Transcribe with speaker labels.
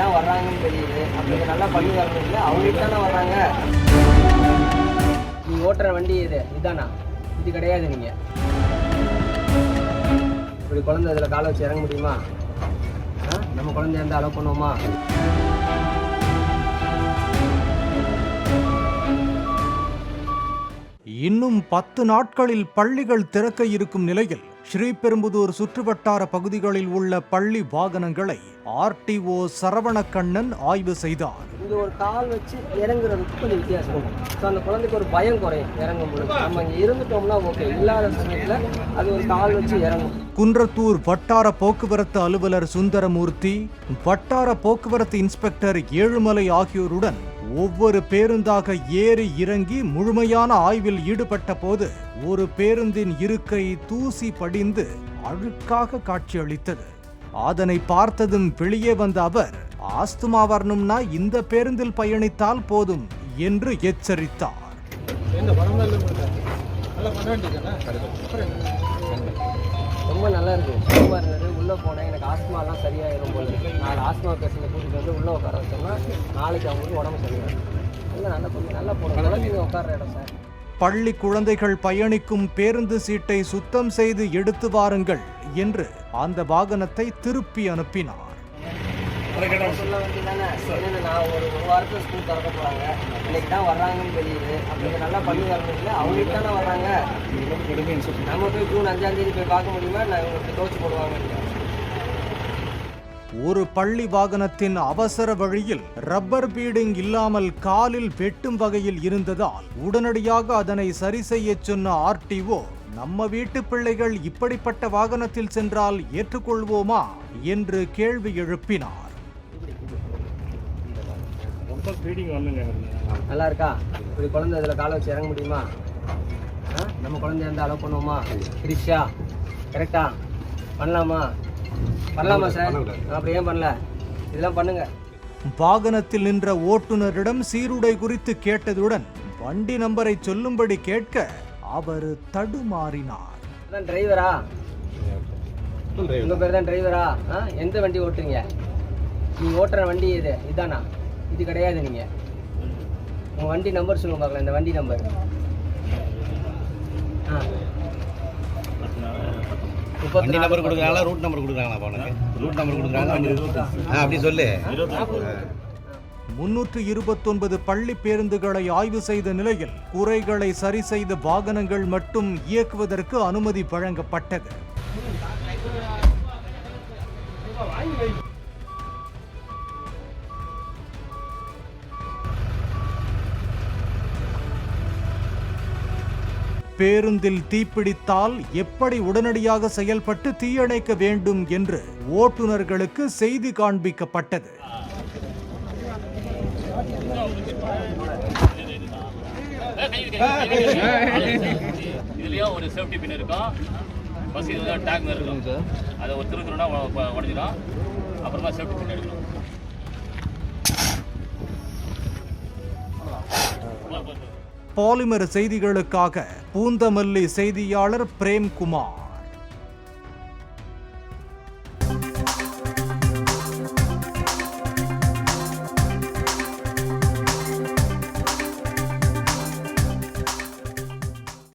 Speaker 1: தான் வர்றாங்கன்னு தெரியுது. அப்படி நல்லா பண்ணி வரணும் இல்லை, அவங்களுக்கு தானே வர்றாங்க. நீ ஓட்டுற வண்டி இதானா? இது கிடையாது. நீங்கள் இப்படி குழந்தை இதில் காலை வச்சு இறங்க முடியுமா? நம்ம குழந்தைய இருந்தால் அலோவ் பண்ணுவோமா?
Speaker 2: இன்னும் 10 நாட்களில் பள்ளிகள் திறக்க இருக்கும் நிலையில் ஸ்ரீபெரும்புதூர் சுற்றுவட்டார பகுதிகளில் உள்ள பள்ளி வாகனங்களை RTO சரவணக்கண்ணன் ஆய்வு செய்தார்.
Speaker 1: இங்கே ஒரு கால் வச்சு இறங்குறதுக்கு கொஞ்சம் வித்தியாசம் இருக்கும். ஸோ அந்த குழந்தைக்கு ஒரு பயம் குறையும் இறங்கும் பொழுது. நம்ம இங்கே இருந்துட்டோம்னா ஓகே, இல்லாத சமயத்தில் அது ஒரு கால் வச்சு இறங்கும்.
Speaker 2: குன்றத்தூர் வட்டார போக்குவரத்து அலுவலர் சுந்தரமூர்த்தி, வட்டார போக்குவரத்து இன்ஸ்பெக்டர் ஏழுமலை ஆகியோருடன் ஒவ்வொரு பேருந்தாக ஏறி இறங்கி முழுமையான ஆய்வில் ஈடுபட்ட போது ஒரு பேருந்தின் இருக்கை தூசி படிந்து அழுக்காக காட்சியளித்தது. அதனை பார்த்ததும் வெளியே வந்த அவர், ஆஸ்துமா வரணும்னா இந்த பேருந்தில் பயணித்தால் போதும் என்று எச்சரித்தார்.
Speaker 1: ரொம்ப நல்லா இருக்கு, சும்மா இருந்தது. உள்ளே போனேன், எனக்கு ஆஸ்துமாலாம் சரியாயிடும் போல இருக்கு. 4 ஆஸ்துமா பேஷண்ட்டை கூட்டிகிட்டு வந்து உள்ளே உட்கார வச்சோம்னா நாளைக்கு அவங்களுக்கு உடம்பு சரியாயிடும். நல்லா கொஞ்சம் நல்லா போகணும். குழந்தைங்க உட்கார்ற இடம் சார்.
Speaker 2: பள்ளி குழந்தைகள் பயணிக்கும் பேருந்து சீட்டை சுத்தம் செய்து எடுத்து வாருங்கள் என்று அந்த வாகனத்தை திருப்பி அனுப்பினார்.
Speaker 1: சொல்ல வேண்டியதானே, நான் ஒரு வாரத்தில் ஸ்கூல் திறக்க போகிறாங்க, இன்னைக்கு தான் வர்றாங்கன்னு தெரியுது. அப்படி நல்லா பண்ணி வரணும் இல்லை, அவங்களுக்கு தானே வர்றாங்க. நம்ம போய் ஜூன் 5ஆம் தேதி போய் பார்க்க முடியுமா? நான் இவங்களுக்கு தோச்சு போடுவாங்க.
Speaker 2: ஒரு பள்ளி வாகனத்தின் அவசர வழியில் ரப்பர் பீடிங் இல்லாமல் காலில் வெட்டும் வகையில் இருந்ததால் உடனடியாக அதனை சரி செய்ய சொன்ன RTO, நம்ம வீட்டு பிள்ளைகள் இப்படிப்பட்ட வாகனத்தில் சென்றால் ஏற்றுக்கொள்வோமா என்று கேள்வி எழுப்பினார்.
Speaker 1: நல்லா இருக்கா? இப்படி குழந்தை இதில் காலை வச்சு இறங்க முடியுமா? நம்ம குழந்தைய இருந்தால் அலோவ் பண்ணுவோமா? கிரிஷா கரெக்டா? பண்ணலாமா? பண்ணலாமா சார்? அப்படி ஏன் பண்ணல? இதெல்லாம் பண்ணுங்க.
Speaker 2: வாகனத்தில் நின்ற ஓட்டுநரிடம் சீருடை குறித்து கேட்டதுடன் வண்டி நம்பரை சொல்லும்படி கேட்க அவர் தடுமாறினார்.
Speaker 1: டிரைவரா? உங்க பேர் தான் டிரைவரா? எந்த வண்டி ஓட்டுறீங்க? நீங்க ஓட்டுற வண்டி இதானா? இது கிடையாது. நீங்க உங்க வண்டி நம்பர் சொல்லுங்க பார்க்கலாம். இந்த வண்டி நம்பர்
Speaker 3: வண்டி நம்பர் கொடுக்குறாங்களா, ரூட் நம்பர் கொடுக்குறாங்களா? உனக்கு ரூட் நம்பர் கொடுக்குறாங்க, அப்படி சொல்லு.
Speaker 2: 329 பள்ளி பேருந்துகளை ஆய்வு செய்த நிலையில் குறைகளை சரி செய்த வாகனங்கள் மட்டும் இயக்குவதற்கு அனுமதி வழங்கப்பட்டது. பேருந்தில் தீப்பிடித்தால் எப்படி உடனடியாக செயல்பட்டு தீயணைக்க வேண்டும் என்று ஓட்டுநர்களுக்கு செய்தி காண்பிக்கப்பட்டது.
Speaker 4: இதுலயும் ஒரு சேஃப்டி பின் இருக்கும். பஸ் இதுல டேக் இருக்கும். அதை ஒரு திருக்குறனா உடைஞ்சிடும். அப்புறமா சேஃப்டி பின் எடுக்கணும்.
Speaker 2: பாலிமர் செய்திகளுக்காக பூந்தமல்லி செய்தியாளர் பிரேம்குமார்.